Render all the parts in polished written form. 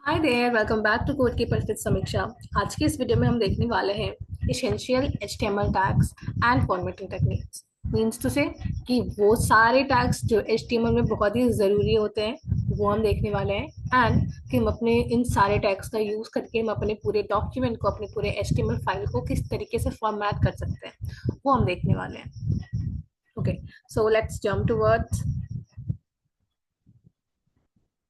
Hi there, welcome back to code की परिचित समीक्षा। आज की इस वीडियो में हम देखने वाले हैं essential HTML tags and formatting techniques. Means to say कि वो सारे टैग्स जो एचटीएमएल में बहुत ही ज़रूरी होते हैं वो हम देखने वाले हैं। एंड कि हम अपने इन सारे टैग्स का यूज़ करके हम अपने पूरे डॉक्यूमेंट को, अपने पूरे एचटीएमएल फाइल को किस तरीके से फॉर्मेट कर सकते हैं वो हम देखने वाले हैं। Okay, so let's jump towards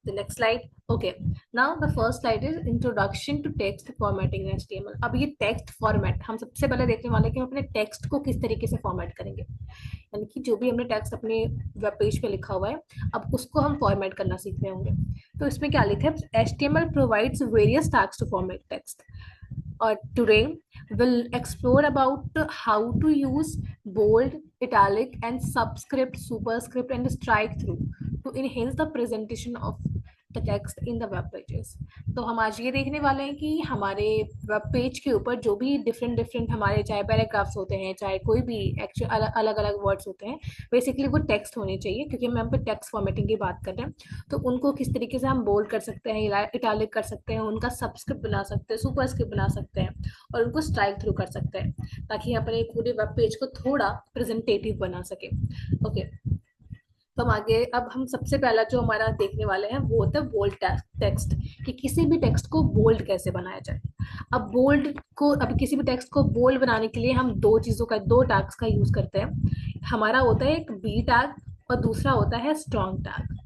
the next slide. Okay, now the first slide is introduction to text formatting in HTML. अब ये टेक्स्ट फॉर्मेट हम सबसे पहले देखने वाले हैं कि हम अपने टेक्स्ट को किस तरीके से फॉर्मेट करेंगे। यानी कि जो भी हमने टेक्स्ट अपने वेब पेज पे लिखा हुआ है, अब उसको हम फॉर्मेट करना सीख रहे होंगे। तो इसमें क्या लिखा है, HTML provides various tags to format text. Today we'll explore about how to use bold, italic, and subscript, superscript, and strike through to enhance the presentation of the text in the web pages. तो हम आज ये देखने वाले हैं कि हमारे web page के ऊपर जो भी डिफरेंट डिफरेंट हमारे चाहे पैराग्राफ्स होते हैं, चाहे कोई भी एक्चुअल अलग अलग वर्ड्स होते हैं, बेसिकली वो टेक्स्ट होने चाहिए क्योंकि हम यहाँ पे टेक्स्ट फॉर्मेटिंग की बात कर रहे हैं। तो उनको किस तरीके से हम बोल्ड कर सकते हैं, इटैलिक कर सकते हैं, उनका सबस्क्रिप्ट बना सकते हैं, सुपरस्क्रिप्ट बना सकते हैं और उनको स्ट्राइक थ्रू कर सकते हैं ताकि अपने पूरे वेब पेज को थोड़ा प्रेजेंटेटिव बना सके। ओके, तो हम आगे, अब हम सबसे पहला जो हमारा देखने वाले हैं वो होता है बोल्ड टेक्स्ट, कि किसी भी टेक्स्ट को बोल्ड कैसे बनाया जाए। अब किसी भी टेक्स्ट को बोल्ड बनाने के लिए हम दो टैग्स का यूज करते हैं। हमारा होता है एक बी टैग और दूसरा होता है स्ट्रॉन्ग टैग।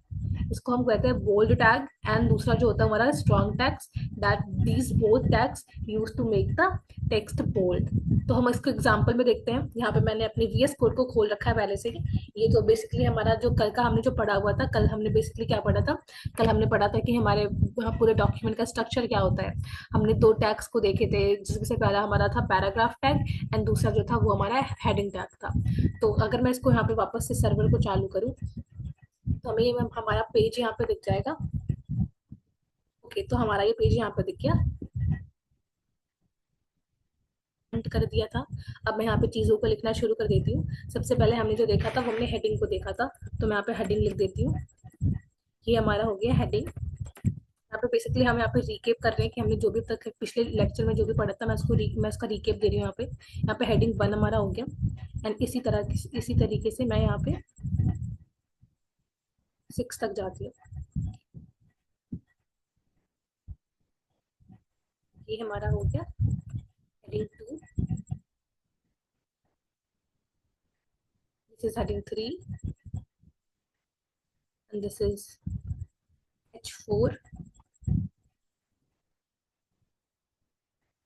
इसको हम कहते हैं बोल्ड टैग एंड दूसरा जो होता है हमारा strong tags. That these both tags use to make the text bold. तो हम इसको एग्जांपल में देखते हैं। यहाँ पे मैंने अपने वीएस कोड को खोल रखा है पहले से ही। ये तो बेसिकली हमारा जो कल का हमने जो पढ़ा हुआ था, कल हमने बेसिकली क्या पढ़ा था, कल हमने पढ़ा था कि हमारे वहाँ पूरे डॉक्यूमेंट का स्ट्रक्चर क्या होता है। हमने दो टैग्स को देखे थे, जिसमें से पहला हमारा था पैराग्राफ टैग एंड दूसरा जो था वो हमारा हेडिंग टैग था। तो अगर मैं इसको यहाँ पे वापस से सर्वर को चालू करूँ तो हमें हमारा पेज यहाँ पे दिख जाएगा। ओके, तो हमारा ये पेज यहाँ पे दिख गया, कर दिया था। अब मैं यहाँ पे चीजों को लिखना शुरू कर देती हूँ। सबसे पहले हमने जो देखा था वो हमने हेडिंग को देखा था, तो मैं यहाँ पे हेडिंग लिख देती हूँ। ये हमारा हो गया हेडिंग। यहाँ पे बेसिकली हम यहाँ पे रिकेप कर रहे हैं कि हमने जो भी तक पिछले लेक्चर में जो भी पढ़ा था, मैं उसका रिकेप दे रही हूँ। यहाँ पे हेडिंग 1 हमारा हो गया। एंड इसी तरीके से मैं यहाँ पे 6 तक जाती हूँ। ये हमारा हो गया heading 2, this is heading 3, and this is H4,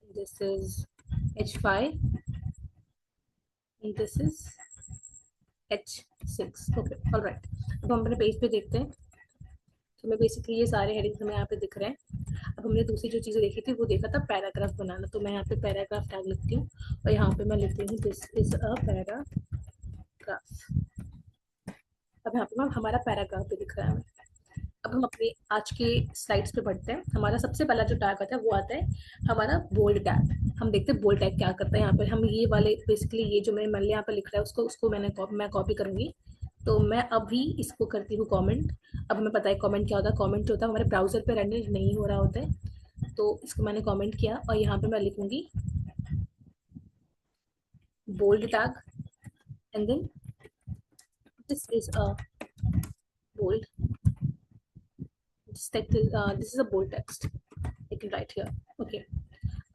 this is H5, and this is H6. Okay, alright. अब हम अपने पेज पे देखते हैं। तो मैं बेसिकली ये सारे हेडिंग्स हमें यहाँ पे दिख रहे हैं। अब हमने दूसरी जो चीज़ें देखी थी वो देखा था पैराग्राफ बनाना, तो मैं यहाँ पे पैराग्राफ टैग लिखती हूँ और यहाँ पे मैं लिखती हूँ दिस इज अ पैराग्राफ। अब यहाँ पे हमारा पैराग्राफ भी दिख रहा है। अब हम अपने आज के स्लाइड्स पे बढ़ते हैं। हमारा सबसे पहला जो टैग आता है वो आता है हमारा बोल्ड टैग। हम देखते हैं बोल्ड टैग क्या करता है। यहाँ पे हम ये वाले बेसिकली ये जो मैंने यहाँ पे लिख रहा है उसको उसको मैं कॉपी करूंगी। तो मैं अभी इसको करती हूँ कमेंट। अब हमें पता है कमेंट क्या होता है। कमेंट जो होता है हमारे ब्राउजर पे रन नहीं हो रहा होता है, तो इसको मैंने कमेंट किया और यहाँ पे मैं लिखूंगी bold tag and then this is a bold, this is a bold text, I can write here. Okay,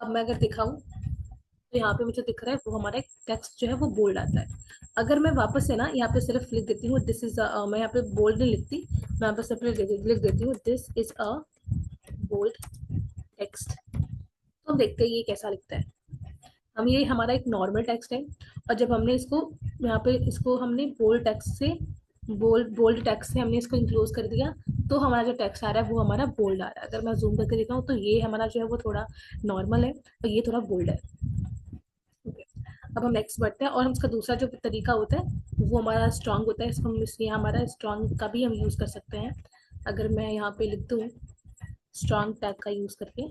अब मैं अगर दिखाऊं तो यहाँ पे मुझे दिख रहा है वो हमारा एक टेक्स्ट जो है वो बोल्ड आता है। अगर मैं वापस से ना यहाँ पे सिर्फ लिख देती हूँ दिस इज मैं यहाँ पे बोल्ड नहीं लिखती, मैं यहाँ पे सिर्फ लिख देती हूँ this is a bold text. तो हम देखते हैं ये कैसा लिखता है। हम ये हमारा एक नॉर्मल टेक्स्ट है और जब हमने इसको यहाँ पे इसको हमने बोल्ड टेक्स्ट से हमने इसको इंक्लोज कर दिया, तो हमारा जो टेक्स्ट आ रहा है वो हमारा बोल्ड आ रहा है। अगर मैं जूम करके दिखाऊँ तो ये हमारा जो है वो थोड़ा नॉर्मल है और ये थोड़ा बोल्ड है। Okay. अब हम नेक्स्ट बढ़ते हैं और हम इसका दूसरा जो तरीका होता है वो हमारा स्ट्रांग होता है। इसको हम इसलिए हमारा स्ट्रांग का भी हम यूज कर सकते हैं। अगर मैं यहाँ पे लिख दूँ स्ट्रांग टैग का यूज करके,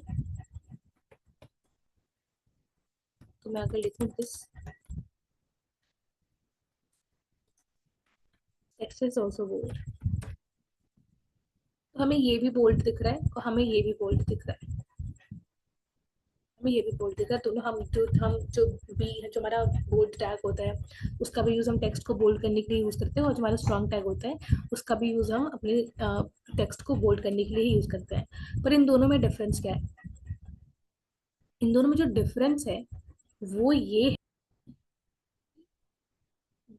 तो मैं अगर लिखूँ this text is also bold, तो हमें ये भी बोल्ड दिख रहा है और हमें ये भी बोल्ड दिख रहा है, हमें ये भी बोल्ड दिख रहा है दोनों। हम जो बी जो हमारा बोल्ड टैग होता है उसका भी यूज हम टेक्स्ट को बोल्ड करने के लिए यूज करते हैं, और जो हमारा स्ट्रॉन्ग टैग होता है उसका भी यूज हम अपने टेक्स्ट को बोल्ड करने के लिए ही यूज करते हैं। पर इन दोनों में डिफरेंस क्या है? इन दोनों में जो डिफरेंस है वो ये,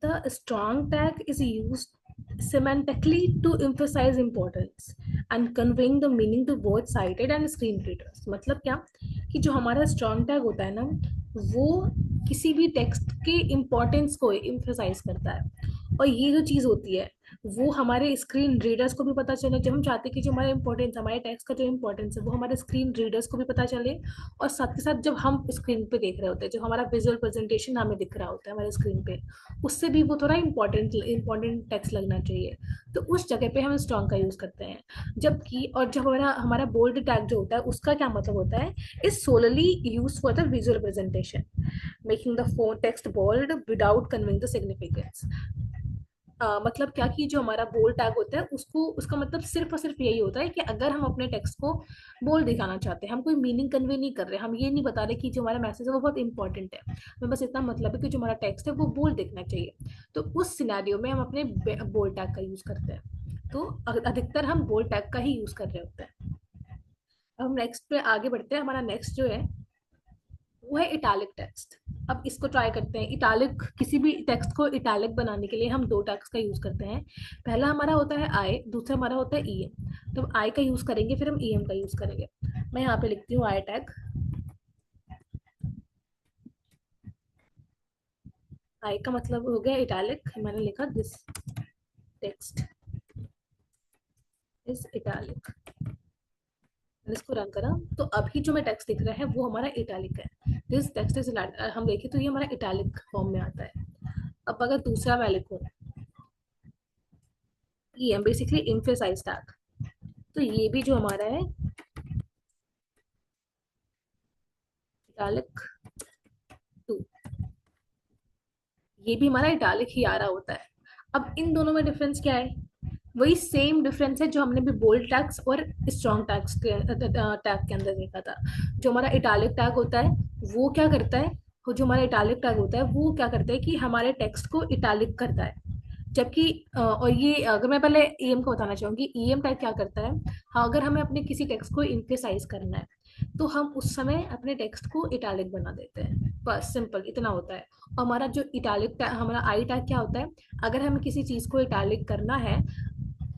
the strong tag is used semantically to emphasize importance and conveying the meaning to both sighted and screen readers। मतलब क्या कि जो हमारा strong tag होता है ना, वो किसी भी टेक्स्ट के इम्पोर्टेंस को एम्फसाइज करता है, और ये जो चीज होती है वो हमारे स्क्रीन रीडर्स को भी पता चले। जब हम चाहते हैं कि जो हमारा इंपॉर्टेंस, हमारे टेक्स्ट का जो इंपॉर्टेंस है वो हमारे स्क्रीन रीडर्स को भी पता चले, और साथ के साथ जब हम स्क्रीन पे देख रहे होते हैं, जो हमारा विजुअल प्रेजेंटेशन हमें दिख रहा होता है हमारे स्क्रीन पे, उससे भी वो थोड़ा इंपॉर्टेंट टेक्स्ट लगना चाहिए। तो उस जगह पे हम स्ट्रॉन्ग का यूज करते हैं। जबकि और जब हमारा हमारा बोल्ड टैग जो होता है उसका क्या मतलब होता है, is solely use for the visual presentation, making the font text bold without conveying the significance. मतलब क्या कि जो हमारा बोल्ड टैग होता है उसको, उसका मतलब सिर्फ और सिर्फ यही होता है कि अगर हम अपने टेक्स्ट को बोल्ड दिखाना चाहते हैं, हम कोई मीनिंग कन्वे नहीं कर रहे, हम ये नहीं बता रहे कि जो हमारा मैसेज है वो बहुत इंपॉर्टेंट है, हमें बस इतना मतलब है कि जो हमारा टेक्स्ट है वो बोल्ड दिखना चाहिए, तो उस सिनेरियो में हम अपने बोल्ड टैग का यूज करते हैं। तो अधिकतर हम बोल्ड टैग का ही यूज कर रहे होते हैं। अब हम नेक्स्ट पे आगे बढ़ते हैं। हमारा नेक्स्ट जो है वो है इटैलिक टेक्स्ट। अब इसको ट्राई करते हैं। इटैलिक, किसी भी टेक्स्ट को इटैलिक बनाने के लिए हम दो टैग्स का यूज करते हैं। पहला हमारा होता है आई, दूसरा हमारा होता है ईएम। तो हम आई का यूज करेंगे, फिर हम ईएम का यूज करेंगे। मैं यहाँ पे लिखती हूँ आई टैग। आई का मतलब हो गया इटैलिक, मैंने लिखा दिस टेक्स्ट इज इटैलिक। मैंने इसको रन करा तो अभी जो मैं टेक्स्ट दिख रहा है वो हमारा इटैलिक है। दिस टेक्स्ट इज, हम देखें तो ये हमारा इटैलिक फॉर्म में आता है। अब अगर दूसरा मैं लिखूं ईएम, बेसिकली एम्फेसाइज टैग, तो ये भी जो हमारा है इटालिक 2, ये भी हमारा इटालिक ही आ रहा होता है। अब इन दोनों में डिफरेंस क्या है? वही सेम डिफरेंस है जो हमने भी बोल्ड टैग्स और स्ट्रॉन्ग टैग्स के टैग के अंदर देखा था। जो हमारा इटालिक टैग होता है वो क्या करता है, वो जो हमारा इटालिक टैग होता है वो क्या करता है कि हमारे टेक्स्ट को इटालिक करता है। जबकि और ये अगर मैं पहले ईएम को बताना चाहूंगी, ईएम टैग क्या करता है, हाँ अगर हमें अपने किसी टेक्स्ट को इम्फेसाइज करना है तो हम उस समय अपने टेक्स्ट को इटालिक बना देते हैं, बस सिंपल इतना होता है। और हमारा जो इटालिक टैग, हमारा आई टैग क्या होता है, अगर हमें किसी चीज को इटालिक करना है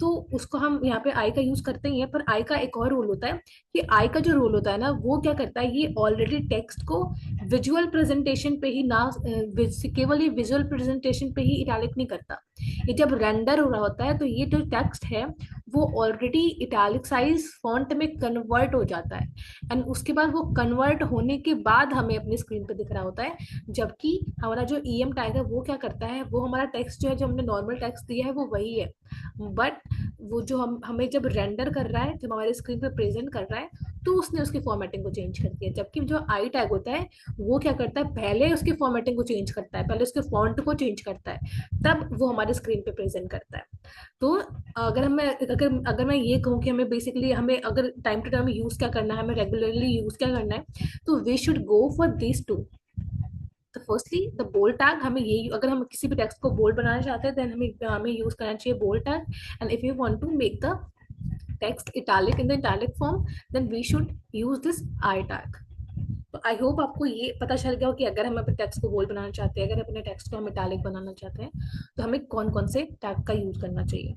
तो उसको हम यहाँ पे आई का यूज करते ही हैं, पर आई का एक और रूल होता है कि आई का जो रूल होता है ना वो क्या करता है, ये ऑलरेडी टेक्स्ट को विजुअल प्रेजेंटेशन पे ही ना, केवल ये विजुअल प्रेजेंटेशन पे ही इटैलिक नहीं करता। ये जब रेंडर हो रहा होता है तो ये जो टेक्स्ट है वो ऑलरेडी इटैलिसाइज फॉन्ट में कन्वर्ट हो जाता है, एंड उसके बाद वो कन्वर्ट होने के बाद हमें अपनी स्क्रीन पे दिख रहा होता है। जबकि हमारा जो ईएम टैग है वो क्या करता है, वो हमारा टेक्स्ट जो है, जो हमने नॉर्मल टेक्स्ट दिया है वो वही है, बट वो जो हमें जब रेंडर कर रहा है, जब हमारे स्क्रीन पे प्रेजेंट कर रहा है, तो उसने उसकी फॉर्मेटिंग को चेंज कर दिया। जबकि जो आई टैग होता है वो क्या करता है, पहले उसकी फॉर्मेटिंग को चेंज करता है, पहले उसके फॉन्ट को चेंज करता है, तब वो हमारे स्क्रीन पे प्रेजेंट करता है। तो अगर मैं ये कहूँ कि हमें बेसिकली, हमें अगर टाइम टू टाइम यूज क्या करना है, हमें रेगुलरली यूज क्या करना है, तो we should go for this two. तो फर्स्टली द बोल्ड टैग, हमें ये, अगर हम किसी भी टेक्स्ट को बोल्ड बनाना चाहते हैं देन हमें हमें यूज करना चाहिए bold tag. And if you want to make the text italic in the italic form then we should use this I tag. तो आई होप आपको ये पता चल गया हो कि अगर हम अपने टेक्स्ट को बोल्ड बनाना चाहते हैं, अगर अपने टेक्स्ट को हम इटैलिक बनाना चाहते हैं तो हमें कौन कौन से टैग का यूज करना चाहिए।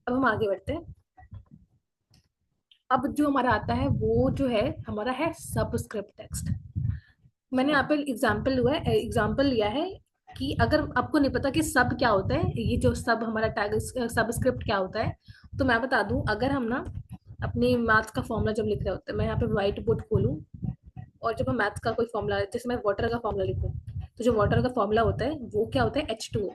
अब हम आगे बढ़ते हैं। अब जो हमारा आता है वो जो है हमारा है सबस्क्रिप्ट टेक्स्ट। मैंने यहाँ पे एग्जाम्पल लिया है कि अगर आपको नहीं पता कि सब क्या होता है, ये जो सब हमारा टैग सबस्क्रिप्ट क्या होता है, तो मैं बता दूं। अगर हम ना अपनी मैथ्स का फॉर्मूला जब लिख रहे होते हैं, मैं यहाँ पे व्हाइट बोर्ड खोलूं और जब हम मैथ्स का कोई फॉर्मूला, जैसे मैं वाटर का फॉर्मूला लिखूं, तो जो वाटर का फॉर्मूला होता है वो क्या होता है, H2O।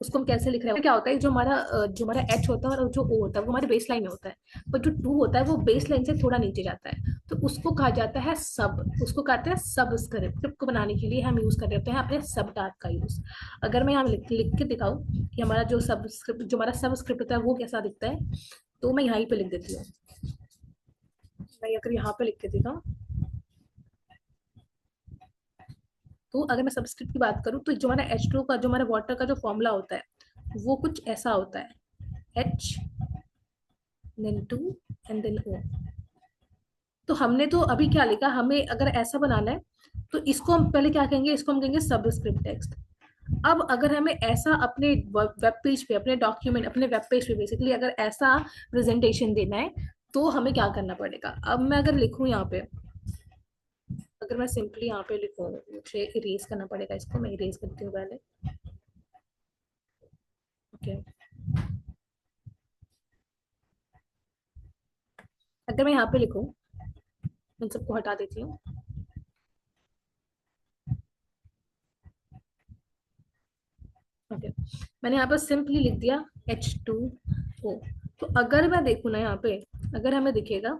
उसको हम कैसे लिख रहे हैं, क्या होता है, जो हमारा H होता है और जो O होता है वो हमारे बेस लाइन में होता है, पर जो 2 होता है वो बेस लाइन से थोड़ा नीचे जाता है, तो उसको कहा जाता है सब, उसको कहते हैं सब स्क्रिप्ट को बनाने के लिए हम यूज कर रहे होते हैं अपने सब टैग का यूज। अगर मैं यहाँ लिख के दिखाऊं कि हमारा जो सब स्क्रिप्ट, जो हमारा सब स्क्रिप्ट होता है वो कैसा दिखता है, तो मैं यहाँ पे लिख देती हूँ। मैं अगर यहाँ पे लिख देती ना, तो अगर मैं सबस्क्रिप्ट की बात करूँ तो जो हमारा H2 का, जो हमारा वाटर का जो फॉर्मूला होता है वो कुछ ऐसा होता है, H then 2 and then O। तो हमने तो अभी क्या लिखा, हमें अगर ऐसा बनाना है तो इसको हम पहले क्या कहेंगे, इसको हम कहेंगे सबस्क्रिप्ट टेक्स्ट। अब अगर हमें ऐसा अपने वेब पेज पे, अपने डॉक्यूमेंट, अपने वेब पेज पे बेसिकली अगर ऐसा प्रेजेंटेशन देना है तो हमें क्या करना पड़ेगा। अब मैं अगर लिखूं यहाँ पे, अगर मैं सिंपली यहाँ पे लिखूं, मुझे इरेज करना पड़ेगा इसको, मैं इरेज करती हूँ पहले। ओके, अगर मैं यहाँ पे लिखूं, इन सबको हटा देती हूँ। ओके, मैंने यहाँ पर सिंपली लिख दिया H2O। तो अगर मैं देखूँ ना यहाँ पे, अगर हमें दिखेगा,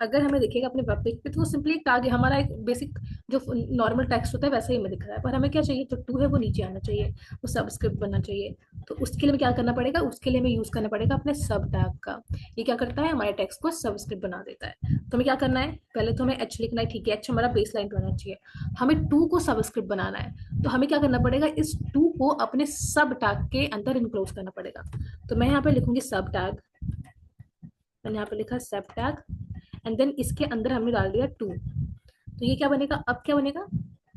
अगर हमें दिखेगा अपने वेब पेज पे, तो वो सिंपली एक टैग है हमारा, एक बेसिक जो नॉर्मल टेक्स्ट होता है वैसा ही हमें दिख रहा है। पर हमें क्या चाहिए, जो टू है वो नीचे आना चाहिए, वो सबस्क्रिप्ट बनना चाहिए। तो उसके लिए हमें क्या करना पड़ेगा, उसके लिए हमें यूज करना पड़ेगा अपने सब टैग का। ये क्या करता है, हमारे टेक्स्ट को सबस्क्रिप्ट बना देता है। तो हमें क्या करना है, पहले तो हमें एच लिखना है, ठीक है, एच हमारा बेस लाइन होना चाहिए। हमें टू को सबस्क्रिप्ट बनाना है, तो हमें क्या करना पड़ेगा, इस टू को अपने सब टैग के अंदर इनक्लोज करना पड़ेगा। तो मैं यहाँ पे लिखूंगी सब टैग, मैंने यहाँ पे लिखा सब टैग, एंड देन इसके अंदर हमने डाल दिया टू। तो ये क्या बनेगा, अब क्या बनेगा,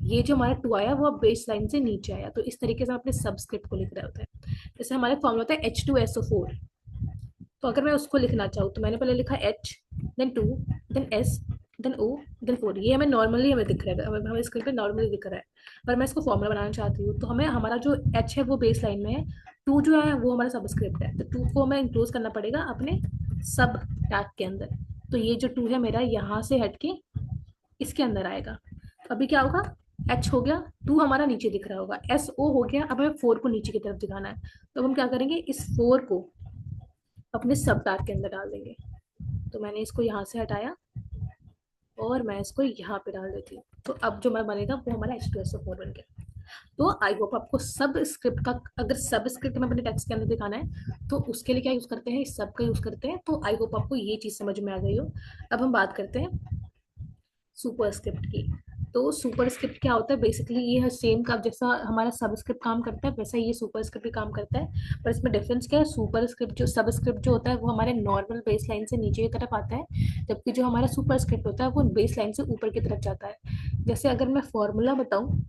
ये जो हमारा टू आया वो अब बेस लाइन से नीचे आया। तो इस तरीके से हम अपने सबस्क्रिप्ट को लिख रहे होते हैं। जैसे हमारे फॉर्मूला होता है H2SO4, तो अगर मैं उसको लिखना चाहूँ तो मैंने पहले लिखा H, then 2, then S, then O, then 4। ये हमें नॉर्मली हमें दिख रहा है, हमें स्क्रीन पे नॉर्मली दिख रहा है। पर मैं इसको फॉर्मूला बनाना चाहती हूँ, तो हमें हमारा जो H है वो बेस लाइन में है, टू जो है वो हमारा सबस्क्रिप्ट है, तो टू को हमें इंक्लूज करना पड़ेगा अपने सब टैग के अंदर। तो ये जो टू है मेरा यहाँ से हट के इसके अंदर आएगा। तो अभी क्या होगा, एच हो गया, टू हमारा नीचे दिख रहा होगा, एस ओ हो गया, अब हमें फोर को नीचे की तरफ दिखाना है। तो हम क्या करेंगे, इस फोर को अपने सब टैग के अंदर डाल देंगे। तो मैंने इसको यहाँ से हटाया और मैं इसको यहाँ पे डाल देती हूँ। तो अब जो हमारा बनेगा वो हमारा H2SO4 बन गया। तो आई होप आपको सब स्क्रिप्ट का, अगर सब स्क्रिप्ट में अपने टेक्स्ट के अंदर दिखाना है तो उसके लिए क्या यूज करते हैं, इस सब का यूज करते हैं। तो आई होप आपको ये चीज समझ में आ गई हो। अब हम बात करते हैं सुपर स्क्रिप्ट की। तो सुपर स्क्रिप्ट क्या होता है, बेसिकली ये है सेम का, जैसा हमारा सब स्क्रिप्ट काम करता है वैसा ये सुपर स्क्रिप्ट भी काम करता है। पर इसमें डिफरेंस क्या है, सुपर स्क्रिप्ट जो, सब स्क्रिप्ट जो होता है वो हमारे नॉर्मल बेस लाइन से नीचे की तरफ आता है, जबकि जो हमारा सुपर स्क्रिप्ट होता है वो बेस लाइन से ऊपर की तरफ जाता है। जैसे अगर मैं फॉर्मूला बताऊं,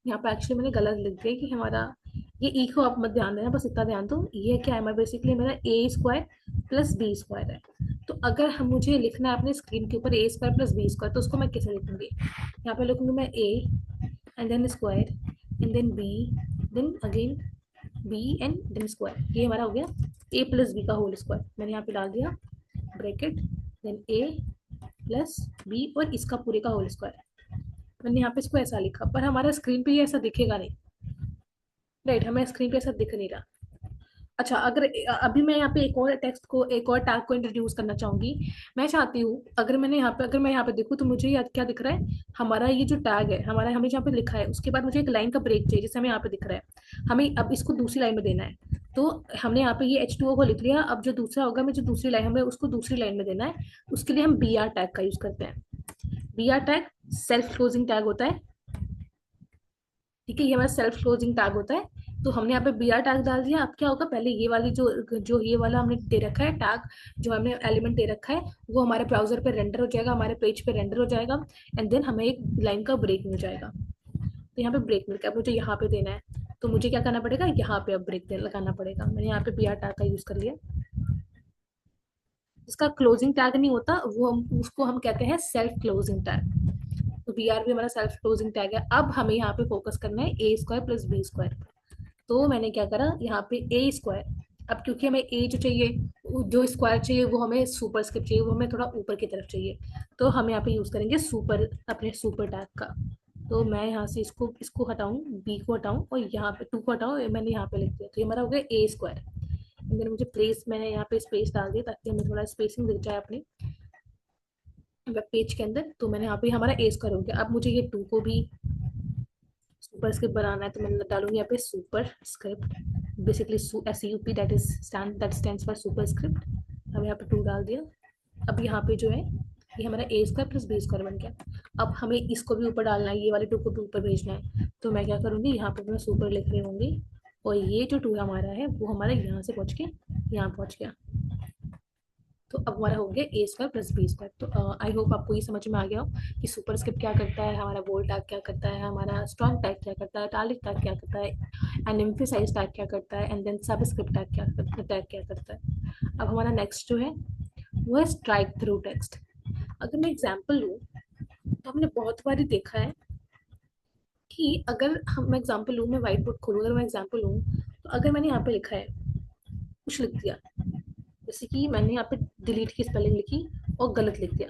यहाँ पे एक्चुअली मैंने गलत लिख दिया कि हमारा ये ई को आप मत ध्यान देना, बस इतना ध्यान दो, ये क्या है, मैं बेसिकली मेरा ए स्क्वायर प्लस बी स्क्वायर है। तो अगर हम, मुझे लिखना है अपने स्क्रीन के ऊपर A square plus B square, तो उसको मैं कैसे लिखूंगी, यहाँ पे लिखूंगी मैं A and then square and then B, then again B and then square. ये हमारा हो गया ए प्लस बी का होल स्क्वायर। मैंने यहाँ पे डाल दिया bracket, then A plus B और इसका पूरे का होल स्क्वायर। मैंने यहाँ पे इसको ऐसा लिखा, पर हमारा स्क्रीन पे ये ऐसा दिखेगा नहीं, राइट, हमें स्क्रीन पे ऐसा दिख नहीं रहा। अच्छा, अगर अभी मैं यहाँ पे एक और टेक्स्ट को, एक और टैग को इंट्रोड्यूस करना चाहूंगी। मैं चाहती हूँ, अगर मैंने यहाँ पे, अगर मैं यहाँ पे देखूँ तो मुझे याद क्या दिख रहा है, हमारा ये जो टैग है हमारा, हमें जहाँ पे लिखा है उसके बाद मुझे एक लाइन का ब्रेक चाहिए, जैसे हमें यहाँ पे दिख रहा है, हमें अब इसको दूसरी लाइन में देना है। तो हमने यहाँ पे ये H2O को लिख लिया, अब जो दूसरा होगा, हमें जो दूसरी लाइन, हमें उसको दूसरी लाइन में देना है। उसके लिए हम BR टैग का यूज करते हैं। BR tag self closing tag होता है, ठीक है, ये हमारा सेल्फ क्लोजिंग टैग होता है। तो हमने यहाँ पे BR टैग डाल दिया। अब क्या होगा, पहले ये वाली जो, जो ये वाला हमने दे रखा है टैग, जो हमने एलिमेंट दे रखा है, वो हमारे ब्राउजर पे रेंडर हो जाएगा, हमारे पेज पे रेंडर हो जाएगा, एंड देन हमें एक लाइन का ब्रेक मिल जाएगा। तो यहाँ पे ब्रेक मिल गया, मुझे यहाँ पे देना है, तो मुझे क्या करना पड़ेगा, यहाँ पे अब ब्रेक लगाना पड़ेगा। मैंने यहाँ पे BR टैग का यूज कर लिया। इसका क्लोजिंग टैग नहीं होता, वो हम उसको हम कहते हैं सेल्फ क्लोजिंग टैग। तो BR भी हमारा सेल्फ क्लोजिंग टैग है। अब हमें यहाँ पे फोकस करना है ए स्क्वायर प्लस बी स्क्वायर। तो मैंने क्या करा, यहाँ पे ए स्क्वायर, अब क्योंकि हमें ए जो चाहिए, जो स्क्वायर चाहिए वो हमें सुपर स्क्रिप्ट चाहिए, वो हमें थोड़ा ऊपर की तरफ चाहिए, तो हम यहाँ पे यूज करेंगे सुपर, अपने सुपर टैग का। तो मैं यहाँ से इसको इसको हटाऊं, बी को हटाऊं और यहाँ पे टू को हटाऊं, मैंने यहाँ पे लिख दिया, तो ये हमारा हो गया ए स्क्वायर। मैंने मुझे प्लेस, मैंने यहाँ पे स्पेस डाल दिया ताकि हमें थोड़ा स्पेसिंग दिख जाए अपने वेब पेज के अंदर। तो मैंने यहाँ पे हमारा ए स्क्वायर हो गया। अब मुझे ये टू को भी सुपर स्क्रिप्ट बनाना है, तो मैं डालूंगी यहाँ पे super script basically SUP, that stands for super script. अब यहाँ पे 2 डाल दिया। अब यहाँ पे जो है ये हमारा ए स्क्वायर प्लस बी स्क्वायर बन गया। अब हमें इसको भी ऊपर डालना है, ये वाले 2 को भी ऊपर भेजना है। तो मैं क्या करूँगी, यहाँ पे मैं सुपर लिख रही होंगी, और ये जो 2 हमारा है वो हमारा यहाँ से पहुँच के यहाँ पहुँच गया। तो अब हमारा हो गया ए स्क्वायर प्लस बी स्क्वायर। तो आई होप आपको ये समझ में आ गया हो कि सुपर स्क्रिप्ट क्या करता है, हमारा बोल्ड टैग क्या करता है, हमारा स्ट्रॉन्ग टैग क्या करता है, इटैलिक टैग क्या करता है, एंड एम्फेसाइज टैग क्या करता है, एंड देन सब स्क्रिप्ट टैग क्या करता है। अब हमारा नेक्स्ट जो है वो है स्ट्राइक थ्रू टेक्स्ट। अगर मैं एग्जाम्पल लूँ तो हमने बहुत बार देखा है कि अगर हम मैं एग्जाम्पल लूँ, मैं व्हाइट बोर्ड खोलूँ, अगर मैं एग्जाम्पल लूँ, तो अगर मैंने यहाँ पे लिखा है, कुछ लिख दिया, जैसे कि मैंने यहाँ पे डिलीट की स्पेलिंग लिखी और गलत लिख दिया,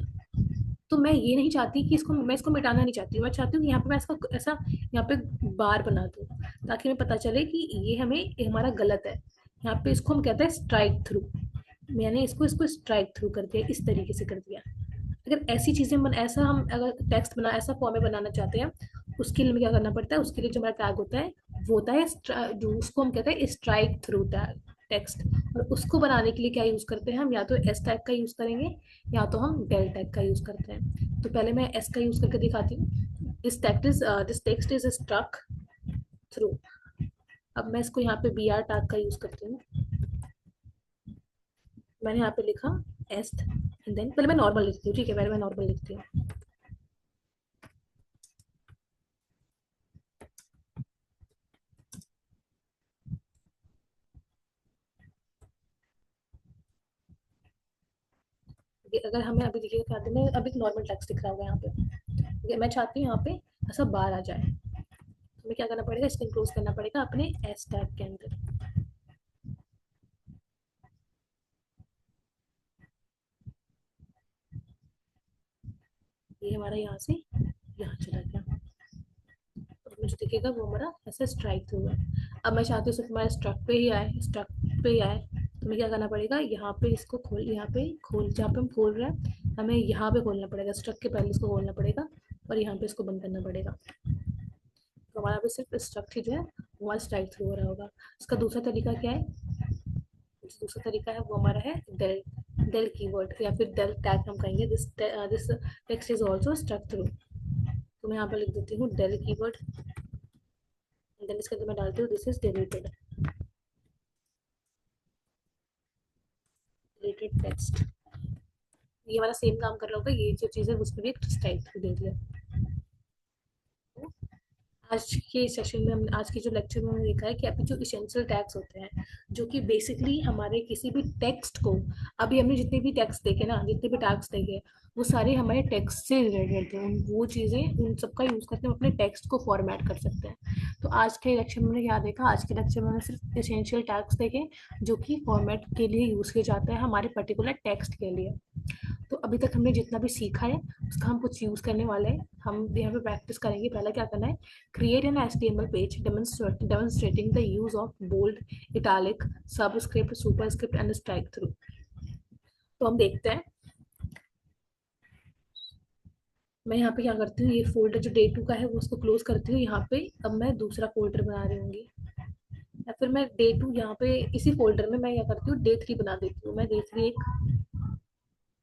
तो मैं ये नहीं चाहती कि इसको मिटाना नहीं चाहती हूँ। मैं चाहती हूँ कि यहाँ पे मैं इसका ऐसा यहाँ पे बार बना दूँ, ताकि हमें पता चले कि ये हमारा गलत है। यहाँ पे इसको हम कहते हैं स्ट्राइक थ्रू। मैंने इसको इसको स्ट्राइक थ्रू कर दिया, इस तरीके से कर दिया। अगर ऐसी चीजें ऐसा हम अगर टेक्स्ट बना ऐसा फॉर्म में बनाना चाहते हैं, उसके लिए क्या करना पड़ता है, उसके लिए जो हमारा टैग होता है वो होता है जो उसको हम कहते हैं स्ट्राइक थ्रू टैग टेक्स्ट। और उसको बनाने के लिए क्या यूज करते हैं हम, या तो एस टैग का यूज करेंगे या तो हम डेल टैग का यूज करते हैं। तो पहले मैं एस का यूज करके दिखाती हूँ। This text is struck through. अब मैं इसको यहाँ पे BR टैग का यूज करती हूँ। मैंने यहाँ पे लिखा एस, एंड देन पहले मैं नॉर्मल लिखती हूँ, ठीक है, पहले मैं नॉर्मल लिखती हूँ। अगर हमें अभी देखिए खाते में अभी नॉर्मल टेक्स्ट दिख रहा होगा यहाँ पे, मैं चाहती हूँ यहाँ पे ऐसा बार आ जाए, तो हमें क्या करना पड़ेगा, इसको इंक्लूड करना पड़ेगा अपने एस टैग के अंदर। ये हमारा यहाँ से यहाँ चला गया, और मुझे दिखेगा वो हमारा ऐसा स्ट्राइक थ्रू है। अब मैं चाहती हूँ सिर्फ हमारे स्ट्रक पे ही आए, स्ट्रक पे ही आए, तो हमें क्या करना पड़ेगा, यहाँ पे इसको खोल, यहाँ पे खोल, जहाँ पे हम खोल रहे हैं हमें यहाँ पे खोलना पड़ेगा, स्ट्रक के पहले इसको खोलना पड़ेगा और यहाँ पे इसको बंद करना पड़ेगा। तो हमारा पे सिर्फ स्ट्रक ही जो है हमारा स्ट्राइक थ्रू हो रहा होगा। इसका दूसरा तरीका क्या है, दूसरा तरीका है वो हमारा है डेल, डेल कीवर्ड या फिर डेल टैग हम कहेंगे। This text is also struck through. तो मैं यहाँ पर लिख देती हूँ डेल कीवर्ड, देन इसके अंदर मैं डालती हूँ this is deleted, deleted text. ये वाला सेम काम कर रहा होगा, ये जो चीज़ है उसमें भी एक स्ट्राइक थ्रू दे दिया। आज के सेशन में हमने, आज के जो लेक्चर में हमने देखा है कि अभी जो इसेंशियल टैग्स होते हैं, जो कि बेसिकली हमारे किसी भी टेक्स्ट को, अभी हमने जितने भी टेक्स्ट देखे ना, जितने भी टैग्स देखे, वो सारे हमारे टेक्स्ट से रिलेटेड थे। वो चीज़ें उन सबका यूज़ करके हम अपने टेक्स्ट को फॉर्मेट कर सकते हैं। तो आज के लेक्चर में हमने क्या देखा, आज के लेक्चर में हमने सिर्फ इसेंशियल टैग्स देखे जो कि फॉर्मेट के लिए यूज़ किए जाते हैं हमारे पर्टिकुलर टेक्स्ट के लिए। तो अभी तक हमने जितना भी सीखा है उसका हम कुछ यूज़ करने वाले हैं। हम यहाँ पे प्रैक्टिस करेंगे। पहला क्या करना है, create an HTML page demonstrating the use of bold, italic, subscript, superscript and strike through. तो हम देखते हैं। मैं यहाँ पे क्या करती हूँ, ये फोल्डर जो day 2 का है वो उसको क्लोज करती हूँ यहाँ पे। अब मैं दूसरा फोल्डर बना रही हूँ, या फिर मैं day 2 यहाँ पे इसी फोल्डर में मैं क्या करती हूँ day 3 बना देती हूँ। मैं day 3 एक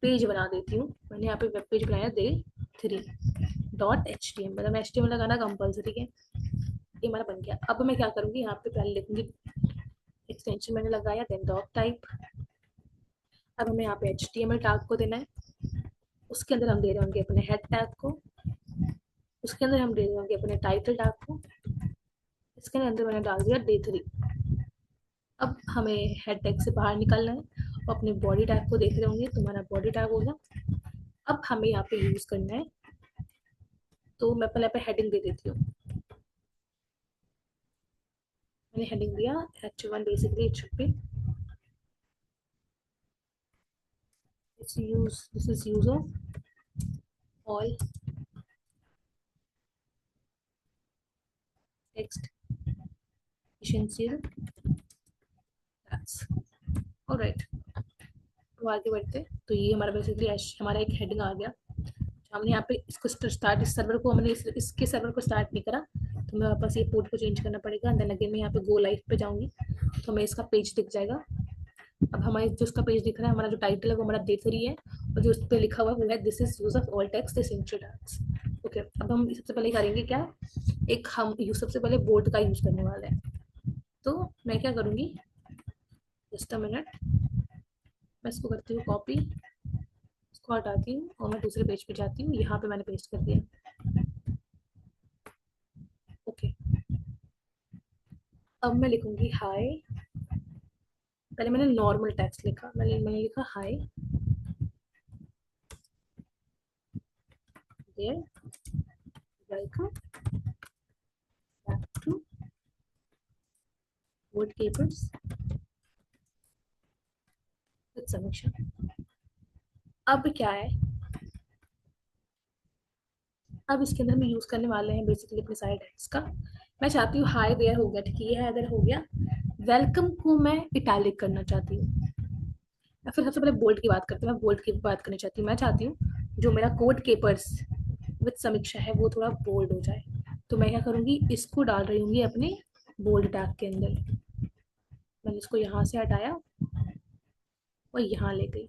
पेज बना देती हूँ। मैंने यहाँ पे वेब पेज बनाया day 3.html, मतलब HTML लगाना कंपलसरी है। ये हमारा बन गया। अब मैं क्या करूँगी, यहाँ पे पहले लिखूंगी एक्सटेंशन मैंने लगाया, देन डॉक टाइप। अब हमें यहाँ पे HTML टैग को देना है, उसके अंदर हम दे रहे होंगे अपने हेड टैग को, उसके अंदर हम दे रहे होंगे अपने टाइटल टैग को, इसके अंदर मैंने डाल दिया day 3। अब हमें हेड टैग से बाहर निकलना है और अपने बॉडी टैग को देख रहे होंगे, तो हमारा बॉडी टैग होगा। अब हमें यहाँ पे यूज करना है, तो मैं पहले पे हेडिंग दे देती हूँ। मैंने हेडिंग दिया H1, basically it should be this is use of all text essential tags। Alright, तो आगे बढ़ते हैं। तो ये हमारा बेसिकली हमारा एक हेडिंग आ गया। हमने यहाँ पे इसको स्टार्ट, इस सर्वर को हमने इसके सर्वर को स्टार्ट नहीं करा, तो मैं वापस ये पोर्ट को चेंज करना पड़ेगा। देन अगेन मैं यहाँ पे गो लाइव पे जाऊंगी तो हमें इसका पेज दिख जाएगा। अब हमारे जो उसका पेज दिख रहा है, हमारा जो टाइटल है वो हमारा डे 3 है, और जो उस पर लिखा हुआ है वो है this is use of all text this introducts. Okay, अब हम सबसे पहले करेंगे क्या, एक हम यूज सबसे पहले बोर्ड का यूज करने वाले हैं। तो मैं क्या करूंगी, जस्ट अ मिनट, मैं इसको करती हूँ कॉपी, इसको हटाती हूँ और मैं दूसरे पेज पे जाती हूँ, यहाँ पे मैंने पेस्ट कर दिया। ओके, अब मैं लिखूंगी हाय। पहले मैंने नॉर्मल टेक्स्ट लिखा, मैंने लिखा hi there, welcome back to word capers with Samiksha. अब क्या है, अब इसके अंदर हम यूज करने वाले हैं बेसिकली अपने सारे टेक्स्ट का। मैं चाहती हूँ हाय देयर हो गया, ठीक है, ये है अगर हो गया। वेलकम को मैं इटैलिक करना चाहती हूँ, या फिर सबसे पहले बोल्ड की बात करते हैं, मैं बोल्ड की बात करनी चाहती हूँ। मैं चाहती हूँ जो मेरा कोड केपर्स विद समीक्षा है वो थोड़ा बोल्ड हो जाए। तो मैं क्या करूँगी, इसको डाल रही हूँ अपने बोल्ड टैग के अंदर। मैंने इसको यहाँ से हटाया और यहाँ ले गई।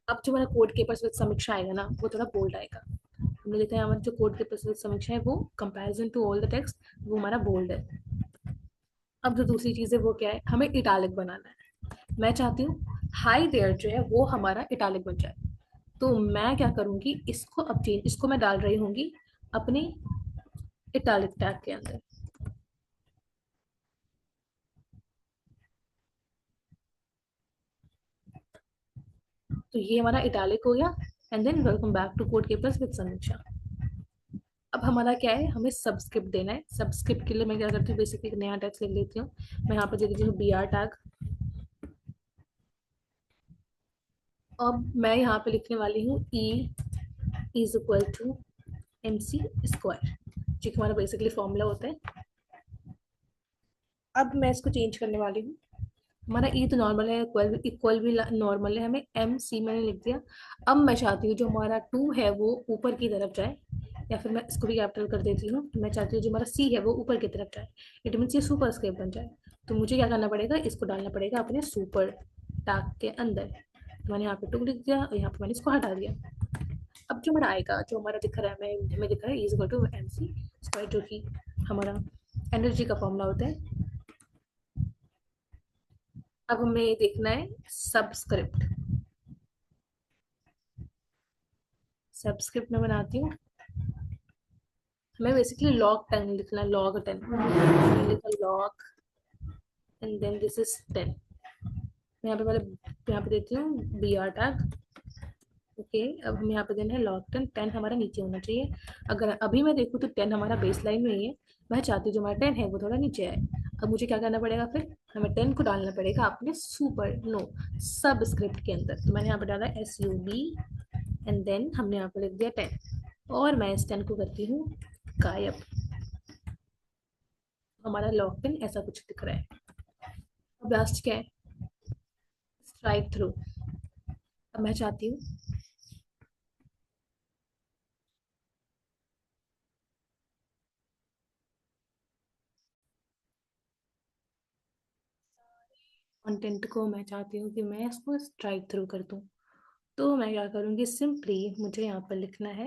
अब जो मेरा कोड केपर्स विद समीक्षा आएगा ना, वो थोड़ा बोल्ड आएगा। हमने देखा है हमारा जो कोड केपर्स विद समीक्षा है वो comparison to all the text वो हमारा बोल्ड है। अब जो दूसरी चीज़ है वो क्या है, हमें इटालिक बनाना है। मैं चाहती हूँ हाई देयर जो है वो हमारा इटालिक बन जाए। तो मैं क्या करूँगी, इसको अब चेंज, इसको मैं डाल रही होंगी अपने इटालिक टैग के अंदर। तो ये हमारा इटालिक हो गया। And then welcome back to code capers with Samiksha. अब हमारा क्या है, हमें सबस्क्रिप्ट देना है। सबस्क्रिप्ट के लिए मैं क्या करती हूँ, बेसिकली एक नया टैग लिख लेती हूँ। मैं यहाँ पर दे देती हूँ बी आर टैग। अब मैं यहाँ पे लिखने वाली हूँ E is equal to M C square, जो कि हमारा बेसिकली फॉर्मूला होता है। अब मैं इसको चेंज करने वाली हूँ। हमारा ई तो नॉर्मल है, इक्वल इक्वल भी नॉर्मल है, हमें एम सी मैंने लिख दिया। अब मैं चाहती हूँ जो हमारा टू है वो ऊपर की तरफ जाए, या फिर मैं इसको भी कैपिटल कर देती हूँ। मैं चाहती हूँ जो हमारा सी है वो ऊपर की तरफ जाए, इट मीन्स ये सुपर स्क्रिप्ट बन जाए। तो मुझे क्या करना पड़ेगा, इसको डालना पड़ेगा अपने सुपर टैग के अंदर। तो मैंने यहाँ पे टू लिख दिया और यहाँ पे मैंने इसको हटा दिया। अब जो हमारा आएगा, जो हमारा दिख रहा है, हमें दिख रहा है is equal to M C square, जो कि हमारा एनर्जी का फॉर्मूला होता है। अब हमें देखना है सबस्क्रिप्ट। सबस्क्रिप्ट में बनाती हूँ, हमें बेसिकली लॉग 10 लिखना है, लॉग 10। मैंने लिखा log and then this is 10। मैं यहाँ पे पहले यहाँ पे देती हूँ बी आर टैग। ओके, अब हम यहाँ पे देना है लॉग 10। 10 हमारा नीचे होना चाहिए। अगर अभी मैं देखूँ तो 10 हमारा बेस लाइन में ही है। मैं चाहती हूँ जो हमारा 10 है वो थोड़ा नीचे आए। अब मुझे क्या करना पड़ेगा, फिर हमें 10 को डालना पड़ेगा अपने सुपर नो सब स्क्रिप्ट के अंदर। तो मैंने यहाँ पे डाला S U B and then हमने यहाँ पे लिख दिया 10, और मैं इस 10 को करती हूँ गायब। हमारा लॉग 10 ऐसा कुछ दिख रहा है। अब लास्ट क्या है, स्ट्राइक थ्रू। अब मैं चाहती हूँ कंटेंट को, मैं चाहती हूँ कि मैं इसको स्ट्राइक थ्रू कर दूँ। तो मैं क्या करूँगी, सिंपली मुझे यहाँ पर लिखना है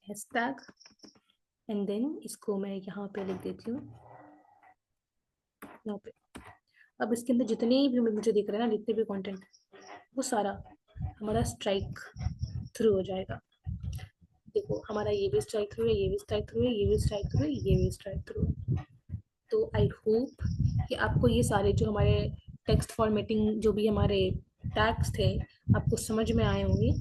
हैशटैग एंड देन इसको मैं यहाँ पे लिख देती हूँ यहाँ पे। अब इसके अंदर जितने भी मुझे दिख रहे हैं ना, जितने भी कंटेंट, वो सारा हमारा स्ट्राइक थ्रू हो जाएगा। देखो हमारा ये भी स्ट्राइक थ्रू है, ये भी स्ट्राइक थ्रू है, ये भी स्ट्राइक थ्रू है, ये भी स्ट्राइक थ्रू है। तो आई होप कि आपको ये सारे जो हमारे टेक्स्ट फॉर्मेटिंग जो भी हमारे टैग्स थे आपको समझ में आए होंगे।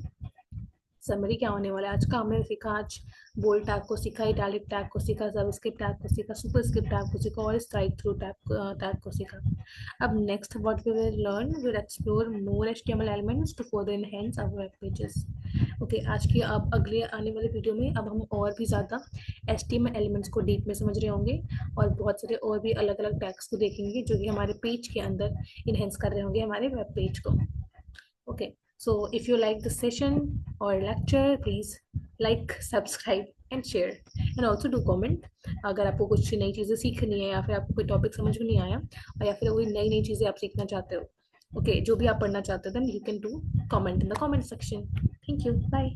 समरी क्या होने वाला है आज का, हमने सीखा आज बोल्ड टैग को सीखा, इटैलिक टैग को सीखा, सबस्क्रिप्ट टैग को सीखा, सुपरस्क्रिप्ट टैग को सीखा और स्ट्राइक थ्रू टैग को सीखा। अब next what we will learn, we will explore more HTML elements to further enhance our web pages. Okay, आज की अब अगले आने वाले वीडियो में अब हम और भी ज़्यादा एचटीएमएल एलिमेंट्स को डीप में समझ रहे होंगे, और बहुत सारे और भी अलग अलग टैग्स को देखेंगे जो कि हमारे पेज के अंदर इनहेंस कर रहे होंगे हमारे वेब पेज को। Okay, so if you like the session or lecture, please like, subscribe and share and also do comment. अगर आपको कुछ नई चीज़ें सीखनी है या फिर आपको कोई टॉपिक समझ में नहीं आया और या फिर कोई नई नई चीज़ें आप सीखना चाहते हो, ओके, जो भी आप पढ़ना चाहते हो, then you can do comment in the comment section. Thank you, bye.